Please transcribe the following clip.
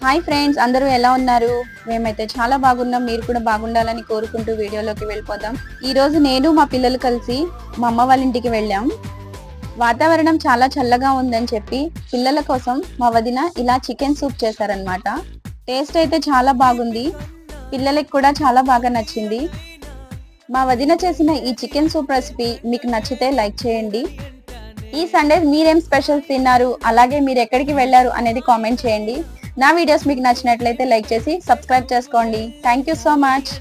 Hi friends, అందరూ ఎలా ఉన్నారు? మేమైతే చాలా బాగున్నాం. మీరు కూడా బాగుండాలని కోరుకుంటూ వీడియోలోకి వెళ్ళిపోదాం. ఈ రోజు నేను మా పిల్లలు కలిసి మా అమ్మ వాళ్ళ ఇంటికి వెళ్ళాం. వాతావరణం చాలా చల్లగా ఉందని చెప్పి పిల్లల కోసం మా వదిన ఇలా చికెన్ సూప్ చేశారనమాట. టేస్ట్ అయితే చాలా బాగుంది. పిల్లలకి కూడా చాలా బాగా నచ్చింది. మా వదిన చేసిన ఈ చికెన్ సూప్ రెసిపీ మీకు నచ్చితే లైక్ చేయండి. ఈ సండే మీరేం స్పెషల్స్ తిన్నారు, అలాగే మీరు ఎక్కడికి వెళ్ళారు అనేది కామెంట్ చేయండి. నా వీడియోస్ మీకు నచ్చినట్లయితే లైక్ చేసి సబ్స్క్రైబ్ చేసుకోండి. Thank you so much.